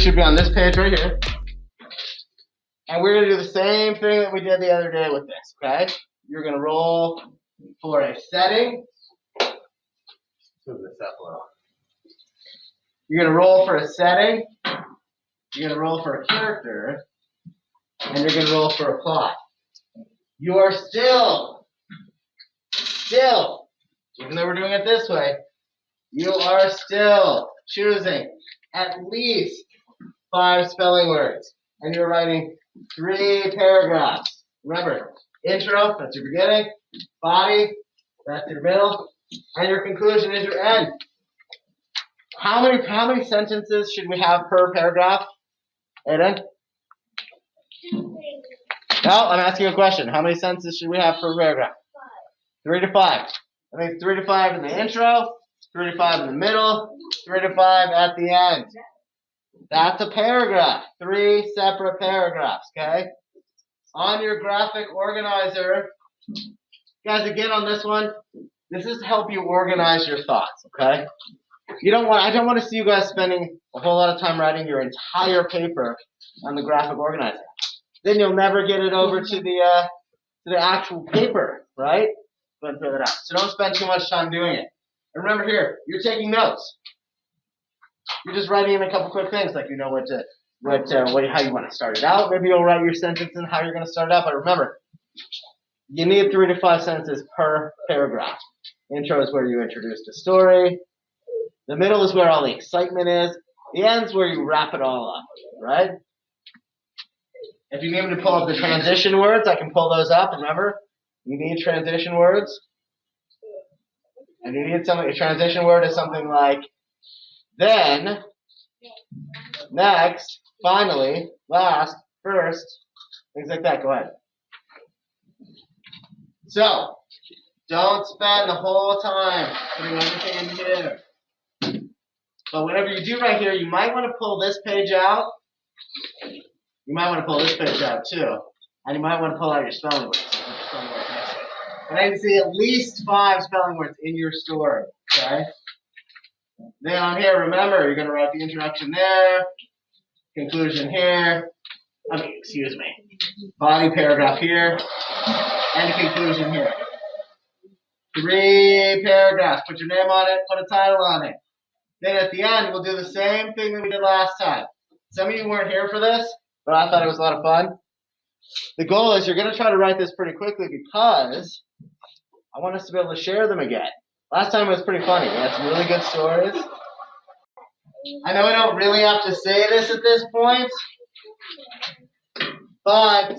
should be on this page right here. And we're going to do the same thing that we did the other day with this, okay? You're going to roll for a setting. Move this up a little. You're going to roll for a setting. You're going to roll for a character. And you're going to roll for a plot. You are still, even though we're doing it this way, you are still choosing at least 5 spelling words. And you're writing 3 paragraphs. Remember, intro, that's your beginning. Body, that's your middle. And your conclusion is your end. How many sentences should we have per paragraph? Aiden? No, I'm asking a question. How many sentences should we have per paragraph? 3 to 5. I think 3 to 5 in the intro, 3 to 5 in the middle, 3 to 5 at the end. That's a paragraph. 3 separate paragraphs, okay? On your graphic organizer, guys, again on this one, this is to help you organize your thoughts, okay? I don't want to see you guys spending a whole lot of time writing your entire paper on the graphic organizer. Then you'll never get it over to the actual paper, right? Go ahead and throw that out. So don't spend too much time doing it. And remember here, you're taking notes. You're just writing in a couple quick things, like you know how you want to start it out. Maybe you'll write your sentence and how you're going to start it out. But remember, you need 3 to 5 sentences per paragraph. Intro is where you introduce the story. The middle is where all the excitement is. The end is where you wrap it all up, right? If you need me to pull up the transition words, I can pull those up. Remember, you need transition words. And you need a transition word is something like then, next, finally, last, first, things like that. Go ahead. So, don't spend the whole time putting everything in here. But whatever you do right here, you might want to pull this page out. You might want to pull this page out too. And you might want to pull out your spelling words. And I can see at least 5 spelling words in your story. Okay? Then on here, remember, you're going to write the introduction there, conclusion here, excuse me, body paragraph here, and a conclusion here. 3 paragraphs. Put your name on it, put a title on it. Then at the end, we'll do the same thing that we did last time. Some of you weren't here for this, but I thought it was a lot of fun. The goal is you're going to try to write this pretty quickly because I want us to be able to share them again. Last time it was pretty funny. We had some really good stories. I know I don't really have to say this at this point, but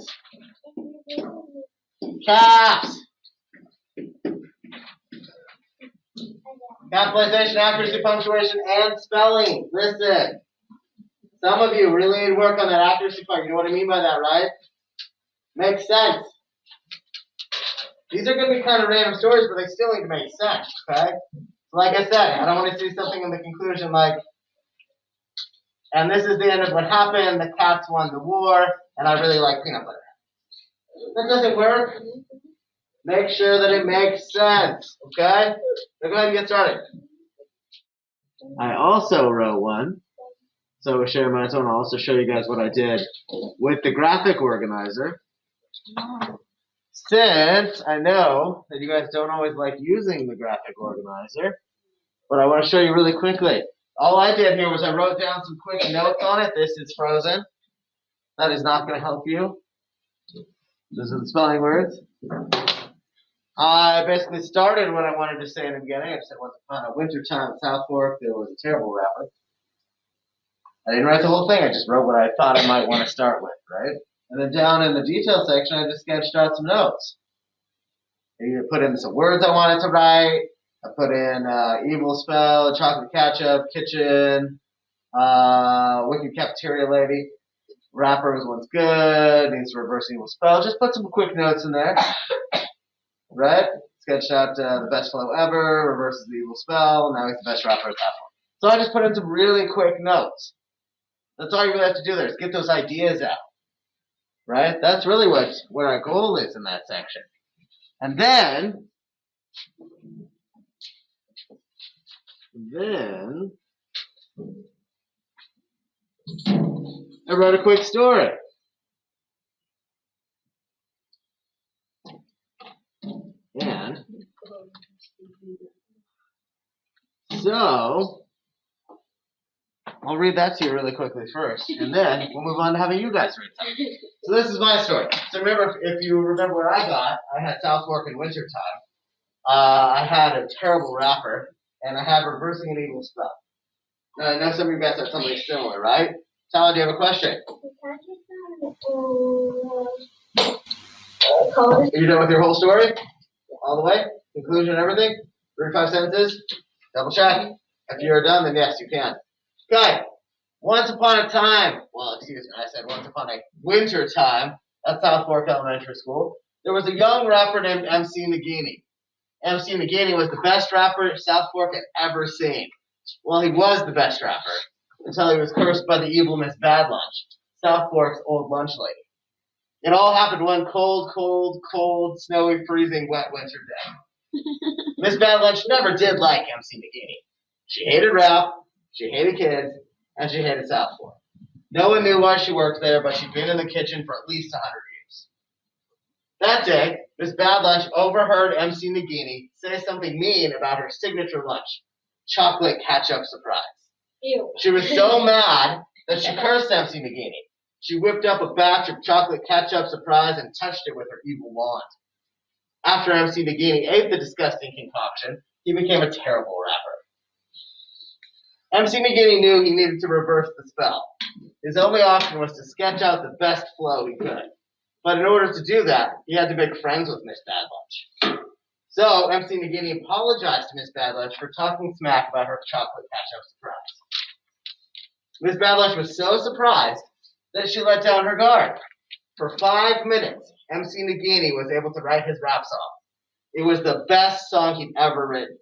caps. Capitalization, accuracy, punctuation, and spelling. Listen. Some of you really need to work on that accuracy part. You know what I mean by that, right? Makes sense. These are going to be kind of random stories, but they still need to make sense, okay? Like I said, I don't want to see something in the conclusion like, and this is the end of what happened, the cats won the war, and I really like peanut butter. That doesn't work. Make sure that it makes sense, okay? So go ahead and get started. I also wrote one. So we'll share my own. I'll also show you guys what I did with the graphic organizer. Since I know that you guys don't always like using the graphic organizer, but I want to show you really quickly. All I did here was I wrote down some quick notes on it. This is frozen. That is not going to help you. This is the spelling words. I basically started what I wanted to say in the beginning. I said once upon a wintertime in South Fork, there was a terrible rapper. I didn't write the whole thing. I just wrote what I thought I might want to start with, right? And then down in the detail section, I just sketched out some notes. I put in some words I wanted to write. I put in evil spell, chocolate ketchup, kitchen, wicked cafeteria lady. Rapper was once good, needs to reverse evil spell. Just put some quick notes in there. Right? Sketched out the best flow ever, reverses the evil spell, now he's the best rapper at that point. So I just put in some really quick notes. That's all you really have to do there is get those ideas out. Right? That's really what our goal is in that section. And then I wrote a quick story. And so I'll read that to you really quickly first, and then we'll move on to having you guys read something. So this is my story. So remember, if you remember what I got, I had South Fork in wintertime. I had a terrible rapper, and I had reversing an evil spell. Now, I know some of you guys have something similar, right? Tyler, do you have a question? Are you done with your whole story? All the way? Conclusion and everything? 35 sentences? Double check. If you're done, then yes, you can. Okay. Once upon a time, well, excuse me, I said once upon a winter time at South Fork Elementary School, there was a young rapper named MC Nagini. MC Nagini was the best rapper South Fork had ever seen. Well, he was the best rapper until he was cursed by the evil Miss Bad Lunch, South Fork's old lunch lady. It all happened one cold, snowy, freezing, wet winter day. Miss Bad Lunch never did like MC Nagini. She hated rap, she hated kids, and she hated South Fork. No one knew why she worked there, but she'd been in the kitchen for at least 100 years. That day, Miss Bad Lunch overheard MC Nagini say something mean about her signature lunch, chocolate ketchup surprise. Ew. She was so mad that she cursed MC Nagini. She whipped up a batch of chocolate ketchup surprise and touched it with her evil wand. After MC Nagini ate the disgusting concoction, he became a terrible rapper. MC Nagini knew he needed to reverse the spell. His only option was to sketch out the best flow he could. But in order to do that, he had to make friends with Miss Bad Lunch. So MC Nagini apologized to Miss Bad Lunch for talking smack about her chocolate ketchup surprise. Miss Bad Lunch was so surprised that she let down her guard. For 5 minutes, MC Nagini was able to write his rap song. It was the best song he'd ever written.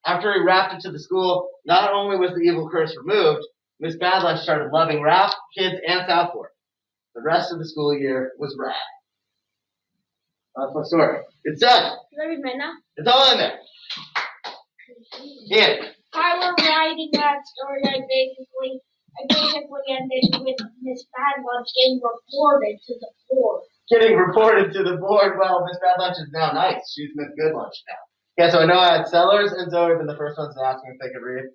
After he rapped it to the school, not only was the evil curse removed, Miss Bad Lunch started loving rap, kids, and South Fork. The rest of the school year was rad. That's my story. It's done. Can I read mine now? It's all in there. Yeah. I was writing that story. I basically ended with Miss Bad Lunch getting reported to the board. Getting reported to the board. Well, Miss Bad Lunch is now nice. She's Miss Good Lunch now. Okay, so I know I had Sellers and Zoe been the first ones to ask me if they could read.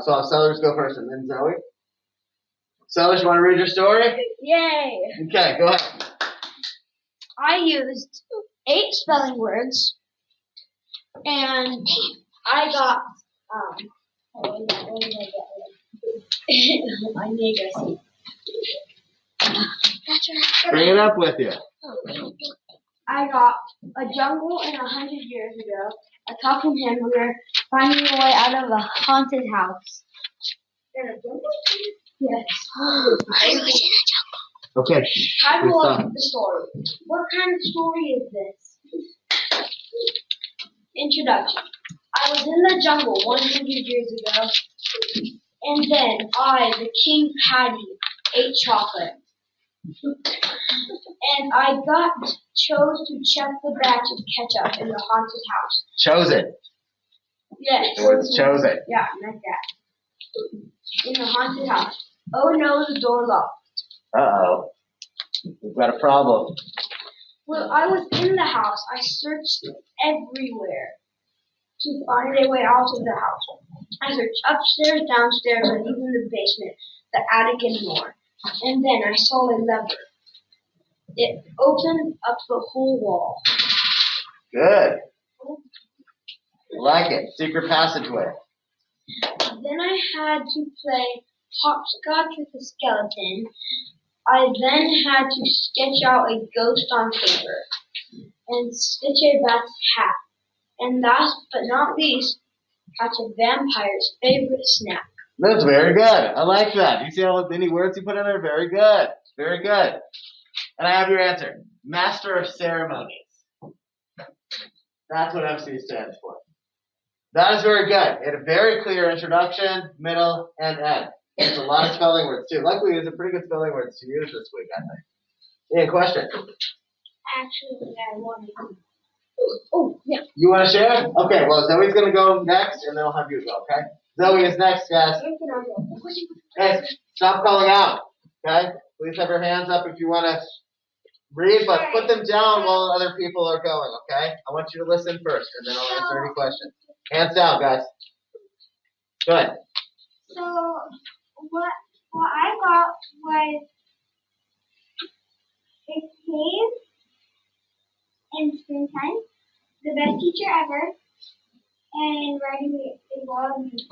So I'll have Sellers go first and then Zoe. Sellers, you want to read your story? Yay! Okay, go ahead. I used 8 spelling words, and I got, what did I get? I need to see. Bring it up with you. I got a jungle and 100 years ago. A talking hen. We were finding a way out of a haunted house. In a jungle? Yes. I was in a jungle. Okay. I will look at the story. What kind of story is this? Introduction. I was in the jungle 100 years ago, and then I, the King Patty, ate chocolate. And I chose to check the batch of ketchup in the haunted house. Chose it. Yes. The word's chose it. Yeah, like that. In the haunted house. Oh no, the door locked. Uh-oh. We've got a problem. Well, I was in the house. I searched everywhere to find a way out of the house. I searched upstairs, downstairs, and even the basement, the attic, and more. And then I saw a lever. It opened up the whole wall. Good. I like it. Secret passageway. Then I had to play hopscotch with a skeleton. I then had to sketch out a ghost on paper and stitch a bat's hat. And last but not least, catch a vampire's favorite snack. That's very good. I like that. You see how many words you put in there? Very good. Very good. And I have your answer. Master of Ceremonies. That's what MC stands for. That is very good. It had a very clear introduction, middle, and end. It's a lot of spelling words, too. Luckily, it's a pretty good spelling words to use this week, I think. Any question? Actually, I want to. Oh, yeah. You want to share? Okay, well, Zoe's going to go next, and then I'll have you go, okay? Zoe is next, guys. Hey, stop calling out. Okay? Please have your hands up if you want to read, but put them down while other people are going, okay? I want you to listen first, and then I'll answer any questions. Hands down, guys. Good. So what I got was a cave in springtime, the best teacher ever, and writing a lot of music.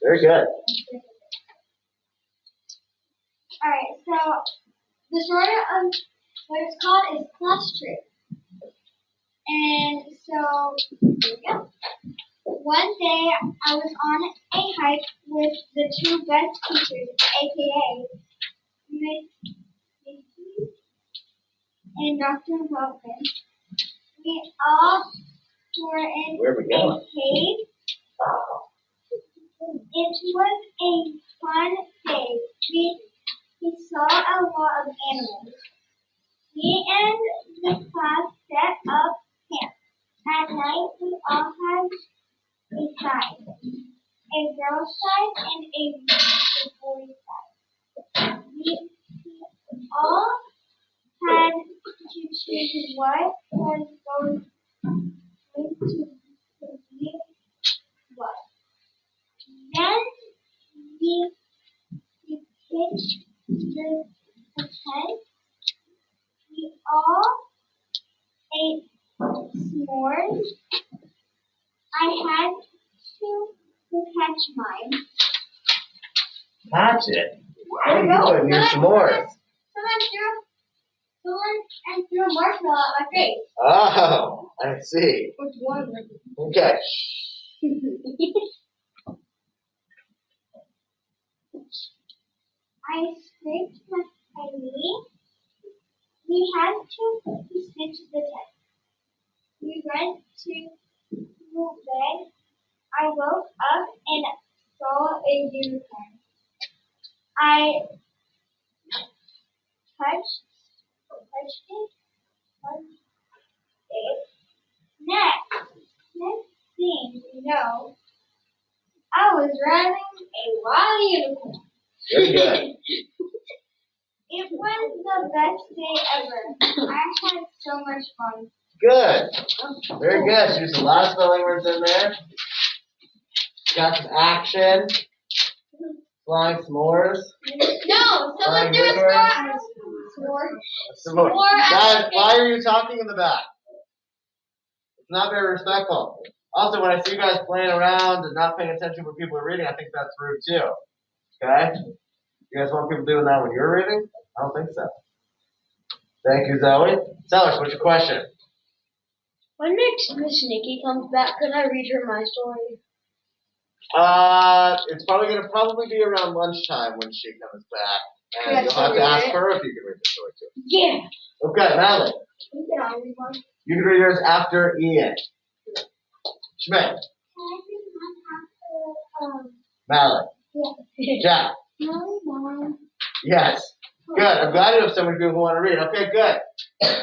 Very good. Alright, so the story of what it's called is class trip. And so here we go. One day I was on a hike with the two best teachers, aka Miss Vicky and Dr. Wilson. We all were in Where are we a going? cave. It was a fun day. We saw a lot of animals. Me and the class set up camp. At night, we all had a side, a girl's side and a boy's side. We all had to choose what was going to be what. Then we pitched the tent. We all ate s'mores. I had to catch mine. Catch it. What are you doing? You're s'mores. Someone threw a marshmallow at my face. Oh, I see. Which one? Okay. I scraped my knee. We had to stitch the tent. We went to bed. I woke up and saw a unicorn. I touched it. Next thing you know, I was riding a wild unicorn. Very good. It was the best day ever. I had so much fun. Good. Very good. She used a lot of spelling words in there. Got some action. Flying s'mores. No, someone threw a s'more. Guys, why are you talking in the back? It's not very respectful. Also, when I see you guys playing around and not paying attention when people are reading, I think that's rude too. Okay? You guys want people doing that when you're reading? I don't think so. Thank you, Zoe. Tell us, what's your question? When next Miss Nikki comes back, could I read her my story? It's probably going to be around lunchtime when she comes back. And Yeah, you'll have to ask her if you can read the story too. Yeah. Okay, Madeline. Can I read one? You can read yours after Ian. Schmidt. Can I read one after, Madeline. yeah. Jack. No, Mom. Yes. Good. I'm glad you have so many people who want to read. Okay, good.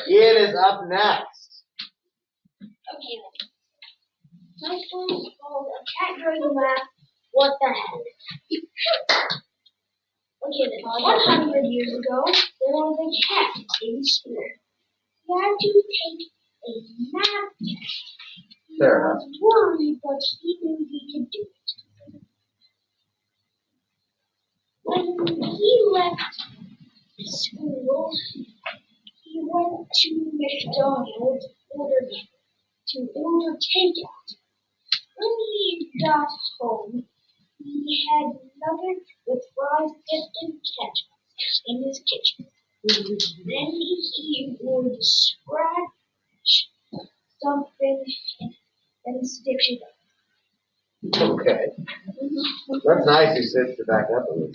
Ian is up next. Okay, then. My story is called A Cat Goes Mad. What the heck? Okay, then. 100 years ago, there was a cat in school. He had to take a nap test. He Fair was worried, but he knew he could do it. When he left school, he went to McDonald's to order takeout. When he got home, he had nuggets with fries dipped in ketchup in his kitchen. Then he would scratch something and stitch it up. Okay. That's nice. You said to back up a little.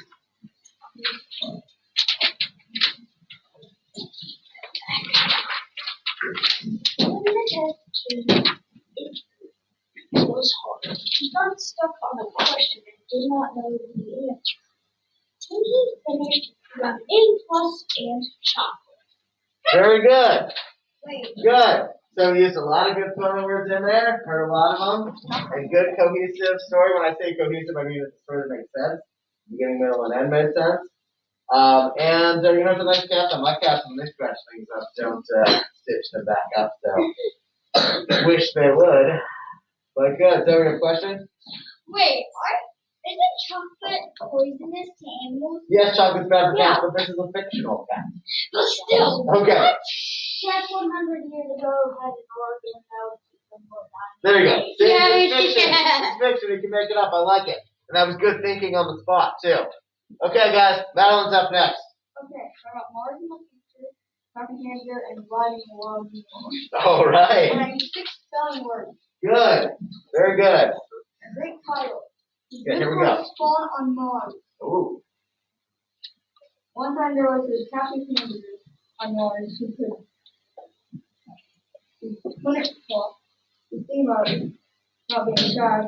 When the test came, it was hard. He got stuck on a question and did not know the answer. When he finished, he got A+ and chocolate. Very good. Wait. Good. So we used a lot of good spelling words in there, heard a lot of them. A good cohesive story. When I say cohesive, I mean it's a story that makes sense. Beginning, middle, and end made sense. And you know, it's a nice captain. My captain, when they scratch things up, don't stitch them back up. So wish they would. But good. So we have a question? Wait, isn't chocolate poisonous to animals? Yes, chocolate's bad for cats, but this is a fictional cat. But still. Okay. What? Cats 100 years ago had an organ that would keep them more dying. There you go. See, Yeah, it's fiction. yeah. It's fiction. You can make it up. I like it. And that was good thinking on the spot, too. Okay, guys. Madeline's up next. Okay, I got Mars in the future, talking hamster, and riding a wild unicorn. All right. And I need 6 spelling words. Good. Very good. Great title. Okay, here we go. Spawn on Mars. Ooh. One time there was this happy hamster on Mars who could couldn't talk. The thing about it, not being shy,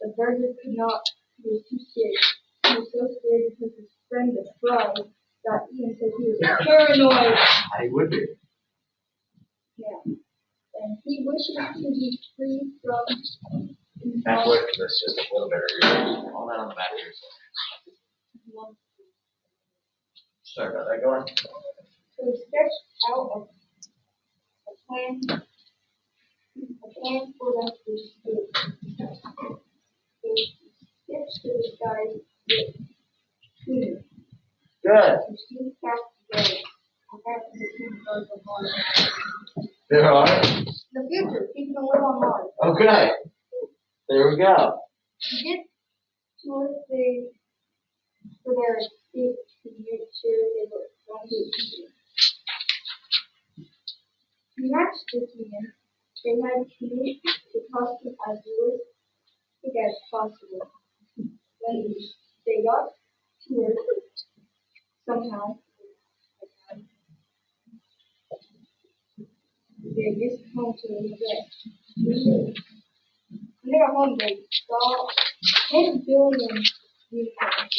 the burger could not. He was too scared. He was so scared because his friend was fried that Ian said he was paranoid. I would be. Yeah. And he wishes to be free from. That worked. That's just a little bit of all that on the back here. Sorry about that. Go on. So he sketched out a plan for them to escape. So he sketched to the sky with tuner. Good. To see cats today. And that's the two birds of Mars. There are. The future, people can live on Mars. Okay. There we go. He did tour things for their escape to make sure they were going to eat. To match this man, they had to make the costume as realistic as possible. When they got to work, somehow, they just home to regret. When they got home, they saw 10 billion unicorns.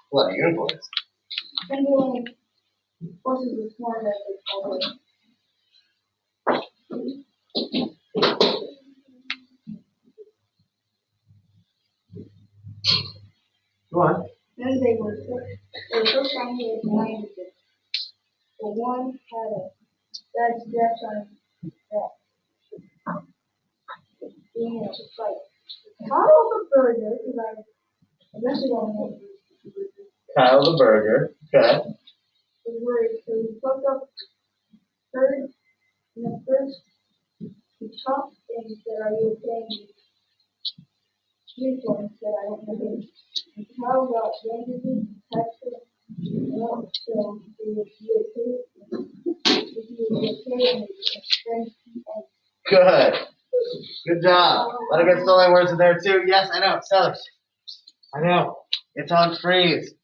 What unicorns? 10 billion horses with horns, as they call it. Go on. Then they were so shiny they blinded them. But one had a bad scratch on his back. Being able to fight. Kyle the burger, because I eventually don't know Kyle the burger. Okay. was worried, so he plucked up bird in the first he chopped and he said, "Are you okay?" Unicorn said, "I don't know him." And Kyle got bandages and touched him up so he would be okay. If he was okay, and they became friends and Good. Good job. A lot of good spelling words in there too. Yes, I know. Sellers. I know. It's on freeze.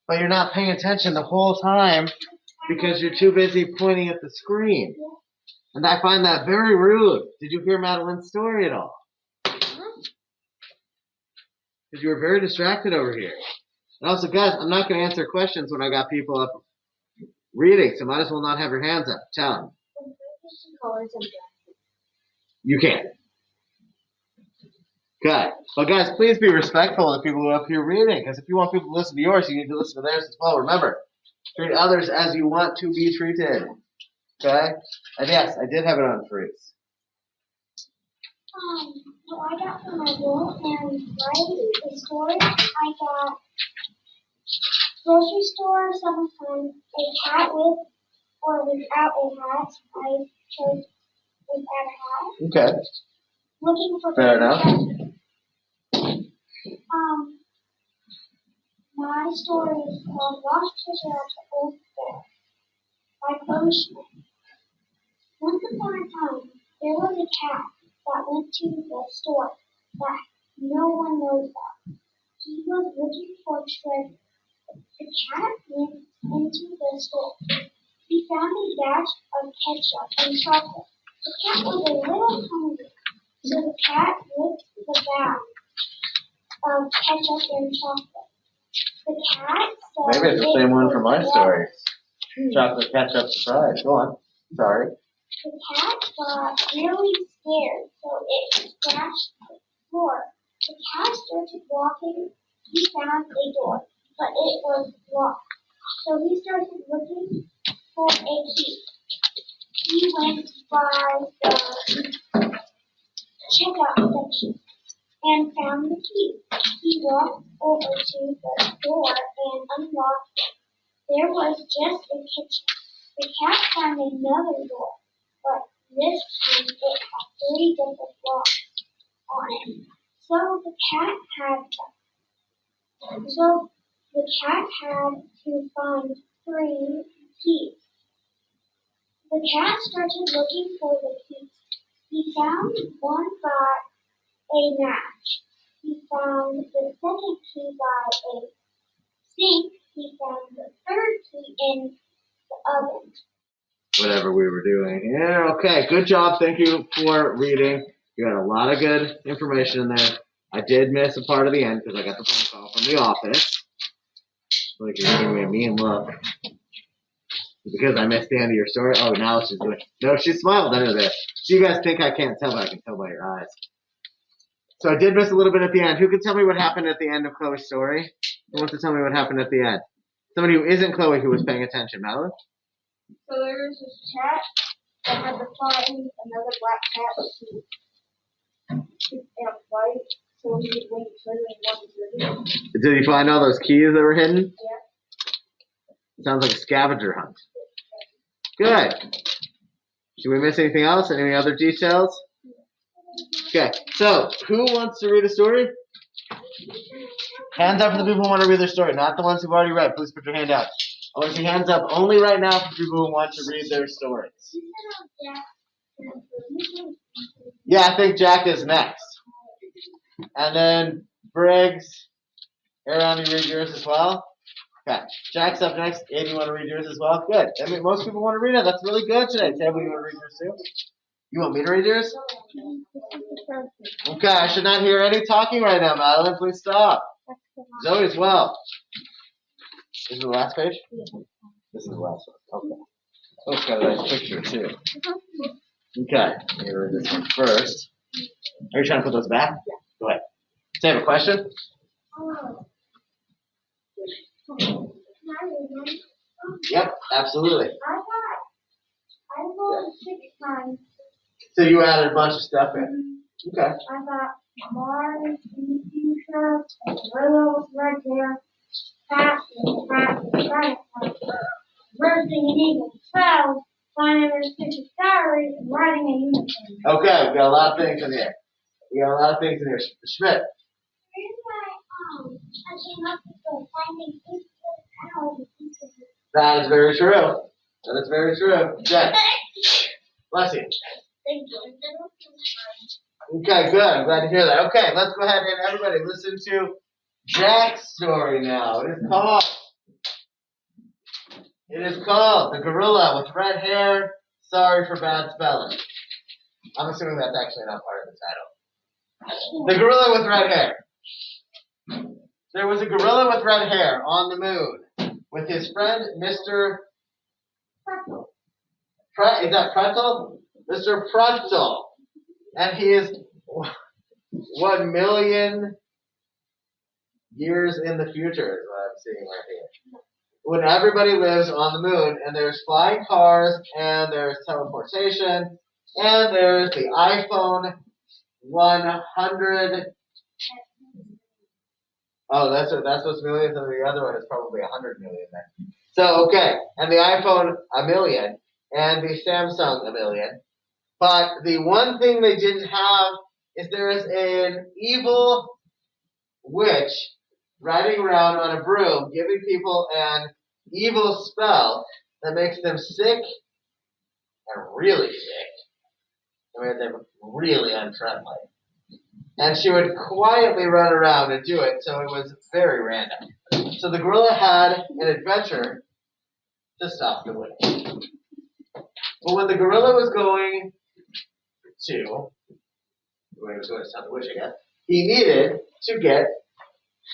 But you're not paying attention the whole time because you're too busy pointing at the screen. And I find that very rude. Did you hear Madeline's story at all? Because you were very distracted over here. And also, guys, I'm not going to answer questions when I got people up reading, so might as well not have your hands up. Tell them. You can. Good. Well, guys, please be respectful of the people who are up here reading, because if you want people to listen to yours, you need to listen to theirs as well. Remember, treat others as you want to be treated. Okay? And yes, I did have it on freeze. What I got from my book and writing the story, I got grocery store, sometimes a hat with or without a hat. I chose without a hat. Okay. Looking for Fair enough. My story is called Lost Treasure at the Old Fair by Chloe Schmidt. Once upon a time, there was a cat that went to the store that no one knows about. He was looking for treasure. The cat went into the store. He found a batch of ketchup and chocolate. The cat was a little hungry, so the cat licked the bag of ketchup and chocolate. The cat said, Maybe it's the same one from my story. Chocolate ketchup surprise. Go on. Sorry. The cat got really scared, so it scratched the floor. The cat started walking. He found a door, but it was locked. So he started looking for a key. He went by the checkout section and found the key. He walked over to the door and unlocked it. There was just a kitchen. The cat found another door, but this time it had 3 different locks on it. So the cat had to find 3 keys. The cat started looking for the keys. He found one by a match. He found the second key by a sink. He found the third key in the oven. Whatever we were doing. Yeah, okay. Good job. Thank you for reading. You had a lot of good information in there. I did miss a part of the end because I got the phone call from the office. Like you're giving me a mean look. Because I missed the end of your story. Oh, now she's doing. No, she smiled under there. So you guys think I can't tell, but I can tell by your eyes. So I did miss a little bit at the end. Who can tell me what happened at the end of Chloe's story? Who wants to tell me what happened at the end? Somebody who isn't Chloe who was paying attention. Madeline? So there was this cat that had to find another black cat to fight. So he was waiting for him. Did he find all those keys that were hidden? Yeah. Sounds like a scavenger hunt. Good. Did we miss anything else? Any other details? Okay. So, who wants to read a story? Hands up for the people who want to read their story, not the ones who've already read. Please put your hand out. I want to see hands up only right now for people who want to read their stories. Yeah, I think Jack is next. And then Briggs. Aaron, you read yours as well? Okay. Jack's up next. Aiden, you want to read yours as well? Good. I mean, most people want to read it. That's really good today. Tab, you want to read yours too? You want me to read yours? Okay, I should not hear any talking right now, Madeline. Please stop. Zoe as well. This is the last page? This is the last one. Okay. Oh, it's got a nice picture too. Okay. Let me read this one first. Are you trying to put those back? Yeah. Go ahead. So you have a question? Yep, absolutely. I voted 6 times. So you added a bunch of stuff in. Okay. I got Mars in the future, Willow with red hair, cat, roasting an eagle, cloud, flying over a stitch of diary, and riding a unicorn. Okay, we got a lot of things in here. Schmidt. I came up with the finding pieces. That is very true. That is very true. Jack. Bless you. Thank you. Okay, good. I'm glad to hear that. Okay, let's go ahead and everybody listen to Jack's story now. It is called The Gorilla with Red Hair. Sorry for bad spelling. I'm assuming that's actually not part of the title. The Gorilla with Red Hair. There was a gorilla with red hair on the moon with his friend Mr. Pretzel. Is that Pretzel? Mr. Pretzel. And he is 1 million years in the future is what I'm seeing right here. When everybody lives on the moon and there's flying cars and there's teleportation and there's the iPhone 100. Oh, that's what's millions, and the other one is probably 100 million then. So, okay, and the iPhone, 1 million, and the Samsung, 1 million. But the one thing they didn't have is there is an evil witch riding around on a broom, giving people an evil spell that makes them sick and really sick. I mean, they're really unfriendly. And she would quietly run around and do it, so it was very random. So the gorilla had an adventure to stop the witch. But when the gorilla was going to stop the witch, I guess, he needed to get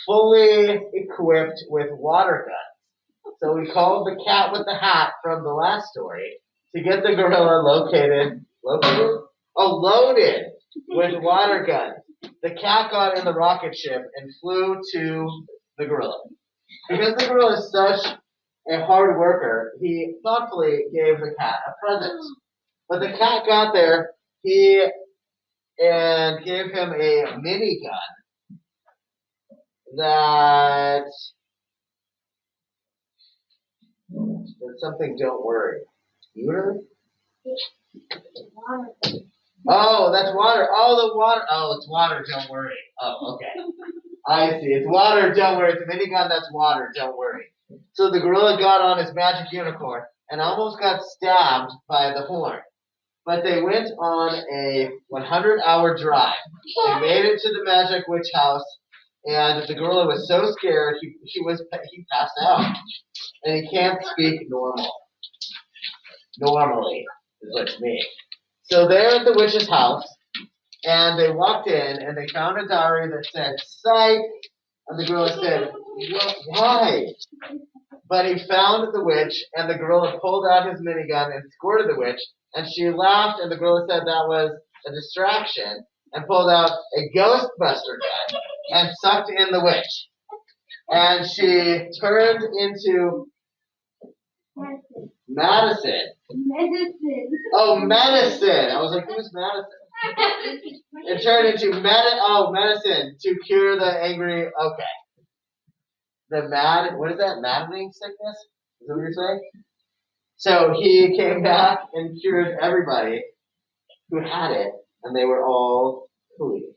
fully equipped with water guns. So he called the cat with the hat from the last story to get the gorilla loaded with water guns. The cat got in the rocket ship and flew to the gorilla. Because the gorilla is such a hard worker, he thoughtfully gave the cat a present. But the cat got there, and gave him a minigun that something, don't worry. Water? Oh, that's water. Oh, the water. Oh, it's water, don't worry. Oh, okay. I see. It's water, don't worry. It's a minigun, that's water, don't worry. So the gorilla got on his magic unicorn and almost got stabbed by the horn. But they went on a 100-hour drive. They made it to the magic witch house, and the gorilla was so scared he passed out, and he can't speak normally is what it means. So they're at the witch's house, and they walked in, and they found a diary that said "psych," and the gorilla said, "Why?" But he found the witch, and the gorilla pulled out his minigun and squirted the witch. And she laughed, and the gorilla said that was a distraction, and pulled out a Ghostbuster gun and sucked in the witch. And she turned into Madison. Oh, medicine. I was like, who's Madison? It turned into medicine to cure the angry. Okay. What is that? Maddening sickness? Is that what you're saying? So he came back and cured everybody who had it, and they were all clean.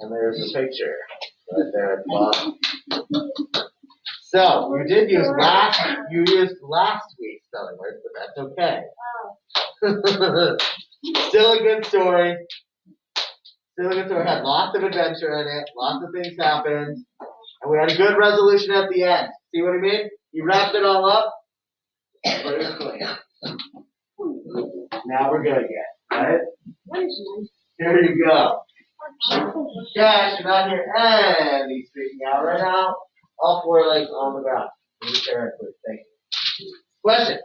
And there's a picture right there at the bottom. So you did use last week's spelling words, but that's okay. Still a good story. Had lots of adventure in it. Lots of things happened, and we had a good resolution at the end. See what I mean? You wrapped it all up. Pretty clean. Now we're good again, right? Here you go. Cash, you're not here, and he's speaking out right now. All four legs on the ground. Thank you. Question.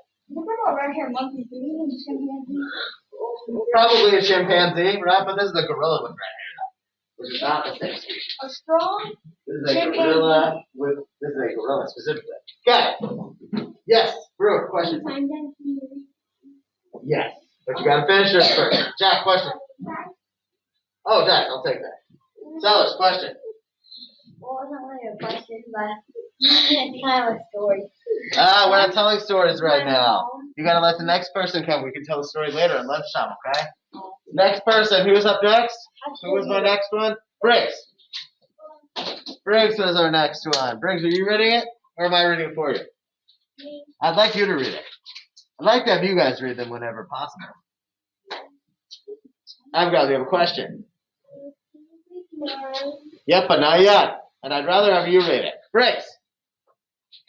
Probably a chimpanzee, right? But this is a gorilla with red hair, which is not the same species. A strong This is a gorilla specifically. Got it. Yes, Brooke, question. Yes, but you gotta finish this first. Jack, question. Oh, Jack, I'll take that. Sellers, question. Well, it's not really a question, but it's kind of a story. We're not telling stories right now. You gotta let the next person come. We can tell the story later at lunchtime, okay? Next person. Who's up next? Who was my next one? Briggs. Briggs was our next one. Briggs, are you reading it? Or am I reading it for you? I'd like you to read it. I'd like to have you guys read them whenever possible. I've got to have a question. Yep, but not yet. And I'd rather have you read it. Briggs,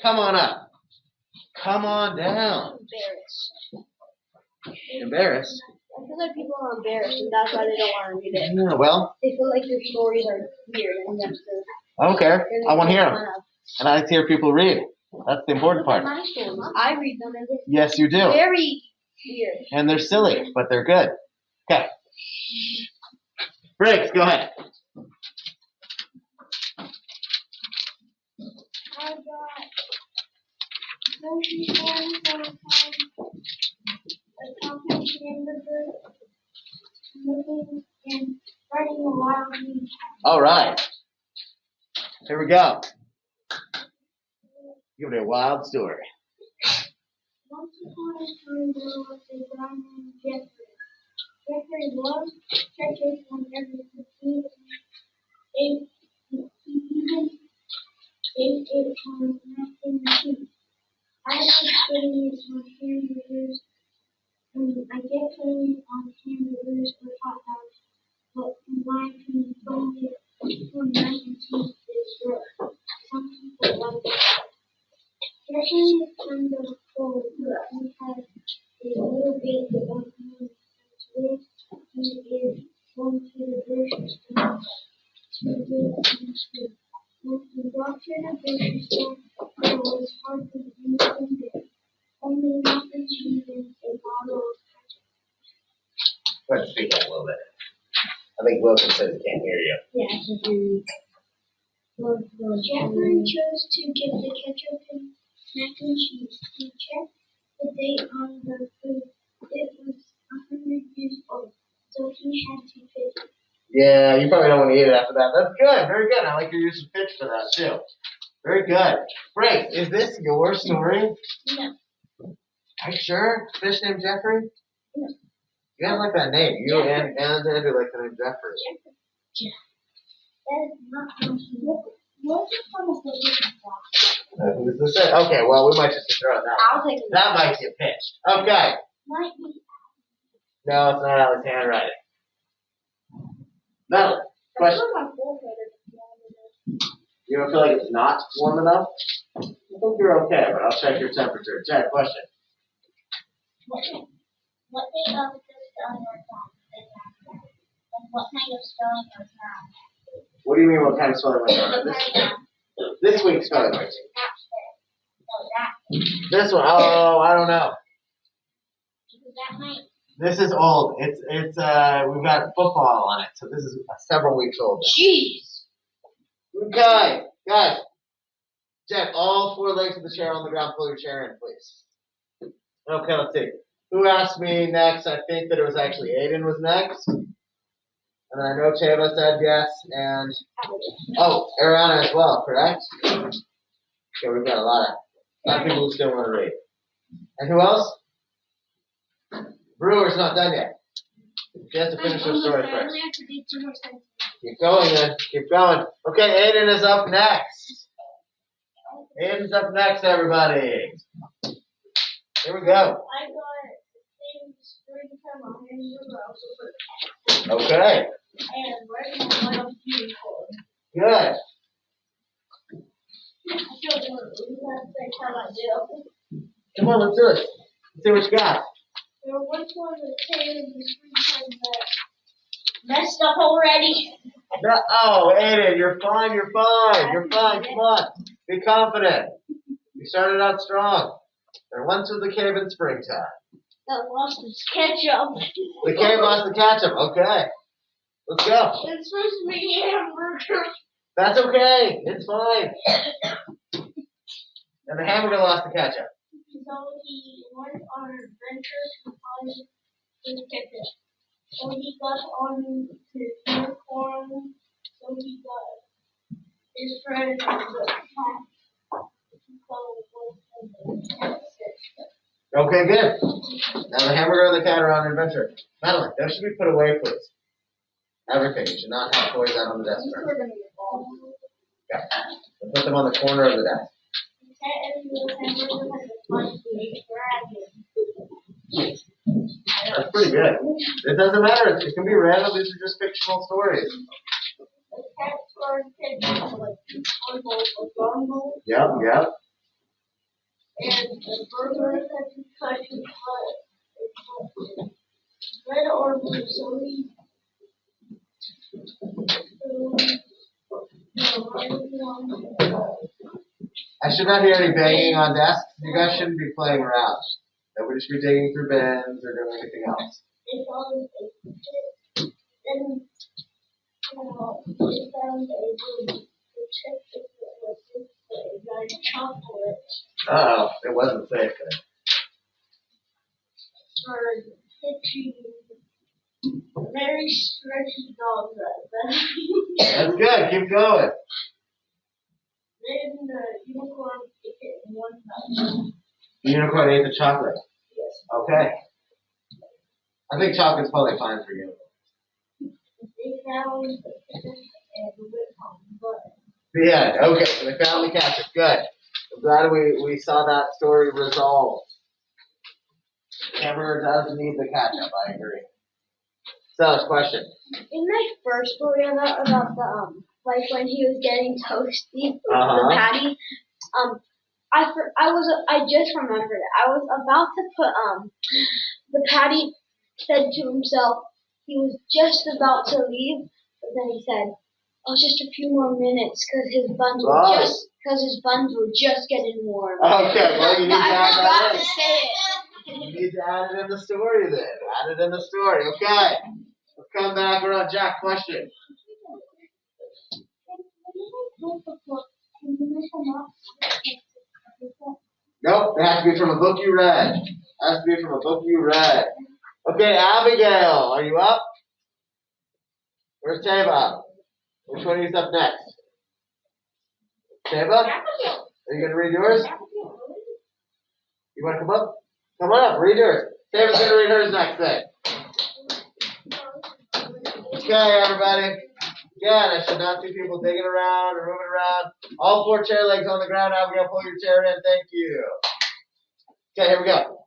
come on up. Come on down. Embarrassed? I feel like people are embarrassed, and that's why they don't want to read it. Yeah, well. They feel like their stories are weird, and you have to. I don't care. I want to hear them. And I like to hear people read. That's the important part. My stories. I read them, and they're yes, you do. very weird. And they're silly, but they're good. Okay. Briggs, go ahead. I got 24 accomplishing looking and writing aloud. All right. Here we go. Give me a wild story. Once upon a time, there was a guy named Jeffrey. Jeffrey loved churches whenever he ate. He even ate it on napkin machine. I was putting it on hamburgers, and I get putting it on hamburgers or hot dogs, but combined can bone it for mac and cheese is rough. Some people like it. Jeffrey is kind of cold, but he has a little bit of money. Today he is going to the grocery store to get things food. When he got to the grocery store, it was hardly anything there. Only mac and cheese and a Go ahead and speak up a little bit. I think Wilson says he can't hear you. Yeah, I can hear you. Jeffrey chose to get the ketchup and mac and cheese. He checked the date on the food. It was 100 years old, so he had to fix it. Yeah, you probably don't want to eat it after that. That's good. Very good. I like your use of pitch for that, too. Very good. Frank, is this your story? No. Are you sure? Fish named Jeffrey? No. You guys like that name. You and Andrew like the name Jeffrey. Yeah. That is not what's the fun of the Who's this? Okay, well, we might just throw it that. I'll take it. That might get pitched. Okay. Might be. No, it's not Ali's handwriting. Madeline, question. You don't feel like it's not warm enough? I think you're okay, but I'll check your temperature. Jack, question. What day of the spelling was on? And what kind of spelling was on? What do you mean what kind of spelling was on? This week's spelling was. This one, oh, I don't know. This is old. It's we've got football on it, so this is several weeks old. Jeez. Okay, guys. Jack, all 4 legs of the chair on the ground. Pull your chair in, please. Okay, let's see. Who asked me next? I think that it was actually Aiden was next. And then I know Chava said yes, and Ariana as well, correct? Okay, we've got a lot of people who still want to read. And who else? Brewer's not done yet. She has to finish her story first. Keep going then. Keep going. Okay, Aiden is up next. Aiden's up next, everybody. Here we go. I got the same time on here. Okay. And right now I'm beautiful. Good. I feel good. That's the time I do. Come on, let's do it. Let's see what you got. There was one of the tail in the springtime that messed up already. Oh, Aiden, you're fine. You're fine. You're fine. Come on. Be confident. You started out strong. There once was a cave in springtime. That lost its ketchup. The cave lost the ketchup. Okay. Let's go. It's supposed to be hamburger. That's okay. It's fine. And the hamburger lost the ketchup. So he went on an adventure to find his ketchup. So he got on his unicorn. So he got his friend on the pack. Okay, good. Now the hamburger and the cat are on an adventure. Madeline, those should be put away, please. Everything. You should not have toys out on the desk. Okay. And put them on the corner of the desk. That's pretty good. It doesn't matter. It can be random. These are just fictional stories. Yep, yep. And the burger had to cut his butt. Red or blue, so he. I should not hear any banging on desks. You guys shouldn't be playing around. Nobody should be digging through bins or doing anything else. Then, they found a chocolate. Uh-oh, it wasn't safe then. For pitching very stretchy dogs like that. That's good. Keep going. Then the unicorn ate it in one bite. The unicorn ate the chocolate. Yes. Okay. I think chocolate's probably fine for you. They found the ketchup and the whip on the butt. The end. Okay, so they found the ketchup. Good. I'm glad we saw that story resolved. Hamburger does need the ketchup. I agree. So, question. In my first story about the like when he was getting toasty, the patty, I just remembered it. I was about to put the patty said to himself he was just about to leave, but then he said, "Oh, just a few more minutes because his buns were just getting warm." Okay, well you need I forgot that. to say it. You need to add it in the story then. Add it in the story. Okay. Let's come back around. Jack, question. Nope, it has to be from a book you read. It has to be from a book you read. Okay, Abigail, are you up? Where's Tava? Which one is up next? Tava? Are you going to read yours? You want to come up? Come on up, read yours. Tava's going to read hers next thing. Okay, everybody. Again, I should not see people digging around or moving around. All 4 chair legs on the ground. Abigail, pull your chair in. Thank you. Okay, here we go.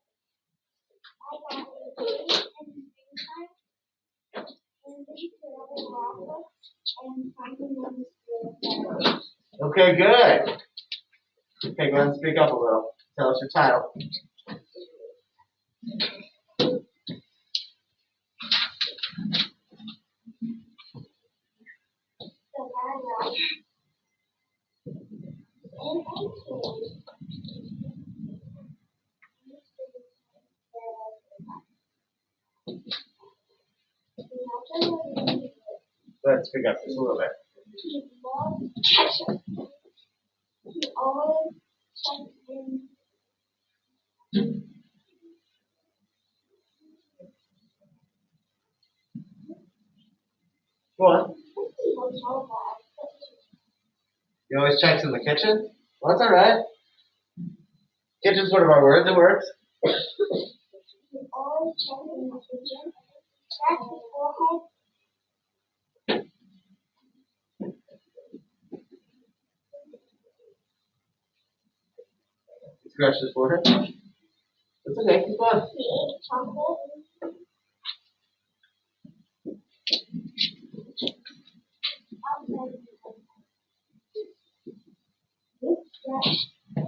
Okay, good. Okay, go ahead and speak up a little. Tell us your title. Go ahead and speak up just a little bit. He loves ketchup. He always checks in. Go on. He always checks in the kitchen? Well, that's all right. Kitchen's one of our words. It works. He always checks in the kitchen. Scratch his forehead. Scratch his forehead. That's okay. Keep on. He ate chocolate. Outside of the house. This stretch and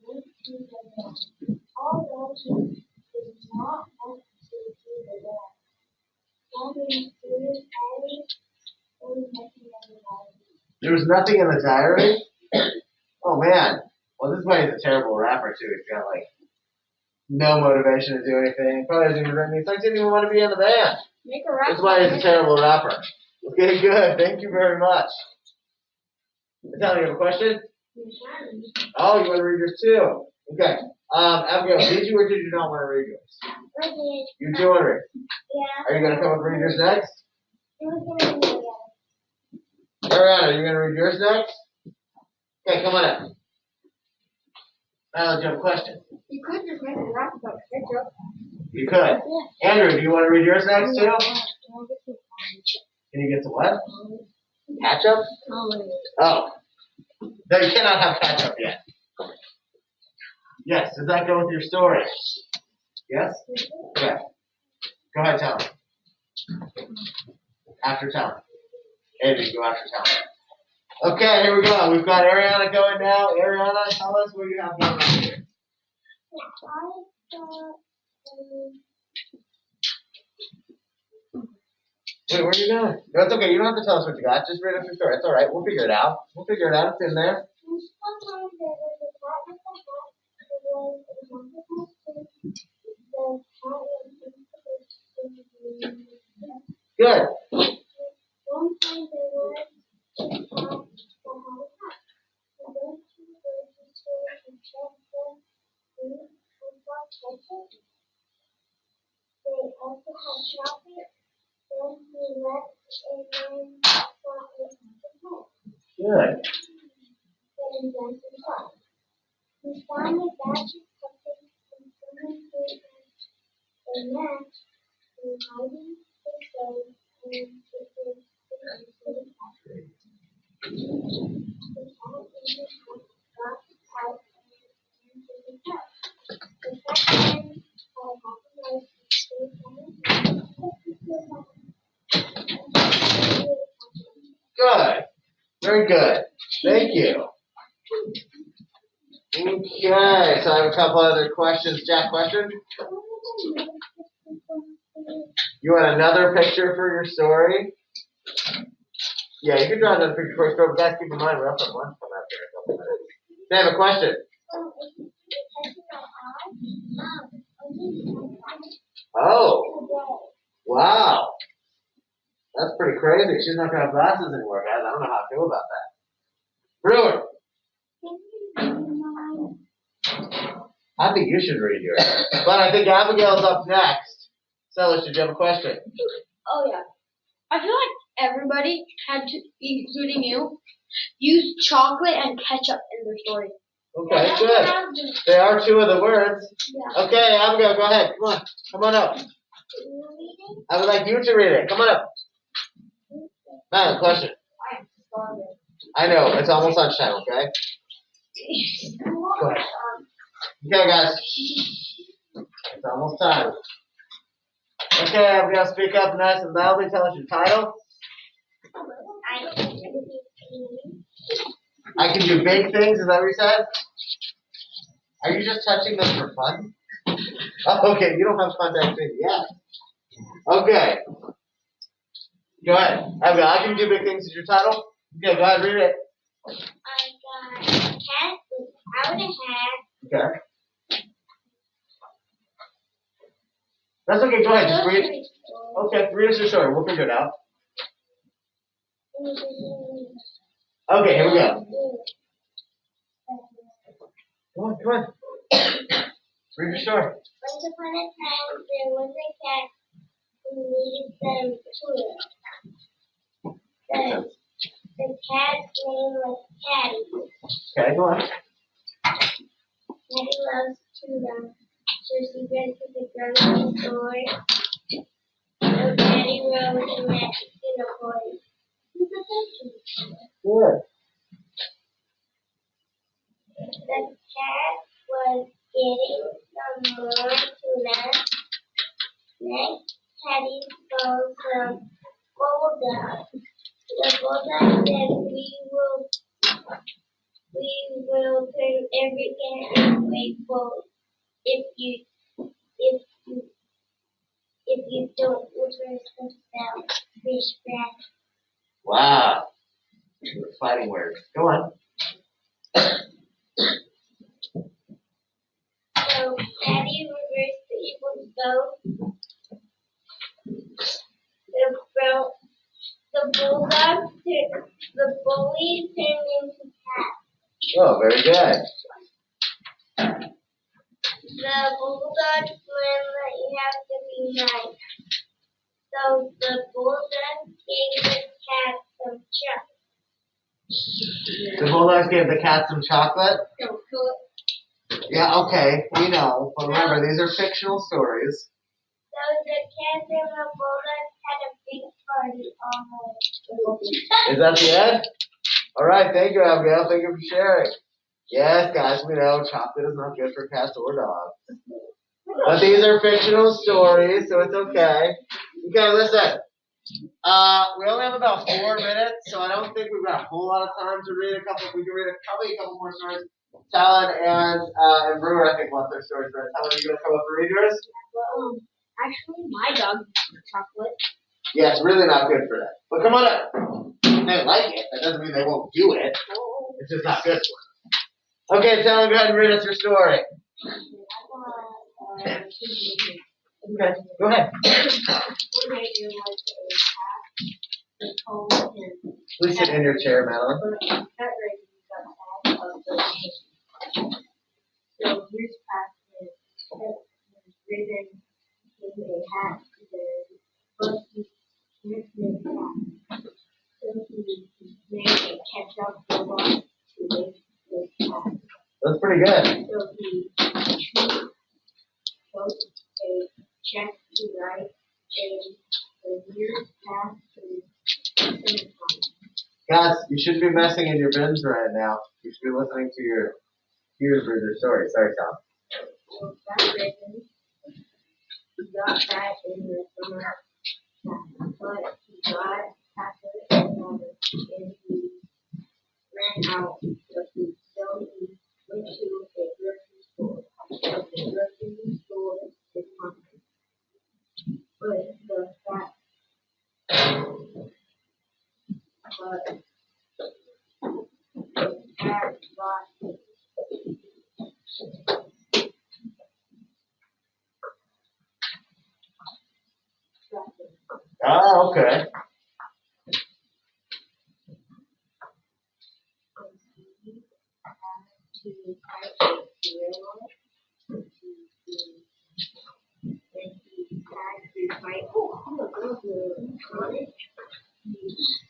went to the door. Although he did not want to do the door. Having serious diary, there was nothing in the diary. There was nothing in the diary? Oh, man. Well, this is why he's a terrible rapper, too. He's got, like, no motivation to do anything. Probably doesn't even write any songs. Didn't even want to be in the band. Make a rap. That's why he's a terrible rapper. Okay, good. Thank you very much. Natalia, you have a question? Oh, you want to read yours, too? Okay. Abigail, did you or did you not want to read yours? I did. You do want to read? Yeah. Are you going to come up and read yours next? I was going to read it. Ariana, are you going to read yours next? Okay, come on up. Now, do you have a question? You could just make a rap about ketchup. You could. Yeah. Andrew, do you want to read yours next, too? Can you get to what? Ketchup? Oh. No, you cannot have ketchup yet. Yes, does that go with your story? Yes? Yeah. Go ahead, tell him. After tell him. Andrew, go after tell him. Okay, here we go. We've got Ariana going now. Ariana, tell us what you have going on here. Wait, where are you going? No, it's okay. You don't have to tell us what you got. Just read us your story. It's all right. We'll figure it out. We'll figure it out. It's in there. Good. One time there was a cat that had a hat. He went to the grocery store and checked the food and bought ketchup. They also had chocolate. Then he left and then bought a second home. Good. Then went inside. He found a batch of cupcakes and someone gave him a match in hiding the stove and it was Good. Very good. Thank you. Okay, so I have a couple other questions. Jack, question? You want another picture for your story? Yeah, you can draw another picture for your story, but guys, keep in mind, we're up at lunch coming up here in a couple minutes. They have a question. Oh, wow. That's pretty crazy. She's not gonna have glasses anymore, guys. I don't know how I feel about that. Brewer, I think you should read yours. But I think Abigail's up next. Silas, did you have a question? Oh yeah. I feel like everybody had to, including you, use chocolate and ketchup in their story. Okay, good. They are two of the words. Yeah. Okay, Abigail, go ahead. Come on. Come on up. I would like you to read it. Come on up. Matt, question. I know. It's almost lunchtime, okay? Go ahead. Okay, guys. It's almost time. Okay, Abigail, speak up nice and loudly. Tell us your title. I can do big things. Is that what you said? Are you just touching them for fun? Oh, okay, you don't have contact with yet. Okay. Go ahead. Abigail, I can do big things. Is your title? Okay, go ahead, read it. I got a cat without a hat. Okay. That's okay, go ahead, just read it. Okay, read us your story. We'll figure it out. Okay, here we go. Come on, come on. Read your story. Once upon a time, there was a cat who needed some tuna. The cat's name was Caddy. Okay, go on. Caddy loves tuna, so she went to the grocery store. So Caddy rode and met the tuna boy. Good. The cat was getting some more tuna. Next, Caddy saw some bulldogs. The bulldog said, "We will turn every cat into a bull if you don't reverse the spell." Fish back. Wow. Fighting words. Go on. So Caddy reversed the evil spell. The bully turned into cat. Oh, very good. The bulldog learned that you have to be nice. So the bulldog gave the cat some chocolate. The bulldogs gave the cat some chocolate? Yeah, okay, we know. But remember, these are fictional stories. So the cat and the bulldog had a big party all night. Is that the end? All right, thank you, Abigail. Thank you for sharing. Yes, guys, we know chocolate is not good for cats or dogs. But these are fictional stories, so it's okay. Okay, listen. We only have about 4 minutes, so I don't think we've got a whole lot of time to read a couple. We can read probably a couple more stories. Talon and Brewer, I think, want their stories read. Talon, are you going to come up and read yours? Actually, my dog eats chocolate. Yeah, it's really not good for them. But come on up. They like it. That doesn't mean they won't do it. It's just not good for them. Okay, Talon, go ahead and read us your story. Okay, go ahead. Please sit in your chair, Madeline. So years past, Raven gave a hat to the Bucky Smith cat. So he made a ketchup robot to make the cat. That's pretty good. So he wrote a check to write the years past to finish line. Guys, you shouldn't be messing in your bins right now. You should be listening to your ears read your story. Sorry, Tom. So that Raven got that in the summer, but he got faster and he ran out. So he went to a grocery store. So the grocery store is hungry. But the cat got Oh, okay.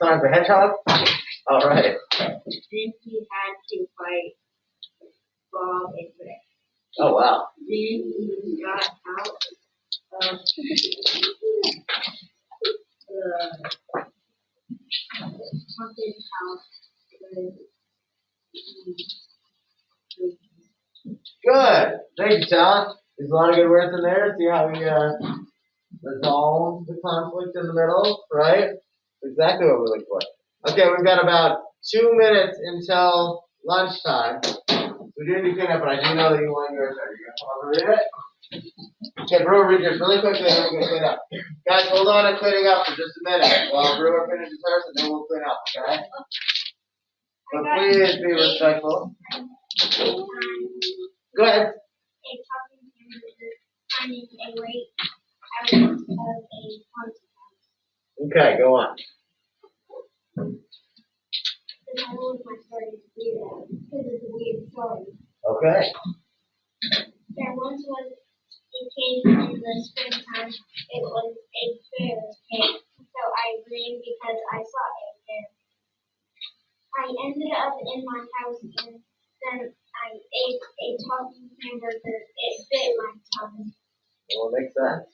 Sonic the Hedgehog? All right. Then he had to fight Bob and Rick. Oh, wow. Then he got out of the haunted house. Good. Thank you, Talon. There's a lot of good words in there. See how we resolve the conflict in the middle, right? Exactly what we're looking for. Okay, we've got about 2 minutes until lunchtime. We do need to clean up, but I do know that you want yours. Are you going to come over and read it? Okay, Brewer, read yours really quickly, and then we're going to clean up. Guys, hold on to cleaning up for just a minute while Brewer finishes hers, and then we'll clean up, okay? But please be respectful. Go ahead. A talking hamburger finding a way out of a haunted house. Okay, go on. The title of my story is weird because it's a weird story. Okay. There once was a cave in the springtime. It was a bear cave, so I ran because I saw a bear. I ended up in my house and then I ate a talking hamburger. It bit my tongue. Well, it makes sense.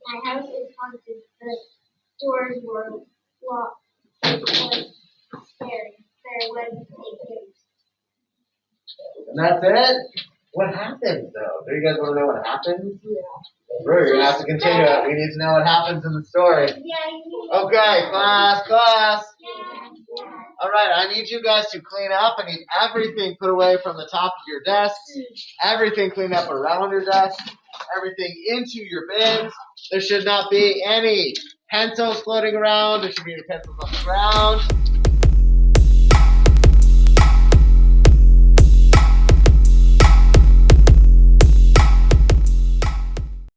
My house is haunted. The doors were locked. It was scary. There was a ghost. And that's it? What happens, though? Do you guys want to know what happens? Yeah. Brewer, you're going to have to continue it. We need to know what happens in the story. Yeah. Okay, class. Yeah. All right, I need you guys to clean up. I need everything put away from the top of your desks. Everything cleaned up around your desk. Everything into your bins. There should not be any pencils floating around. There should be any pencils on the ground.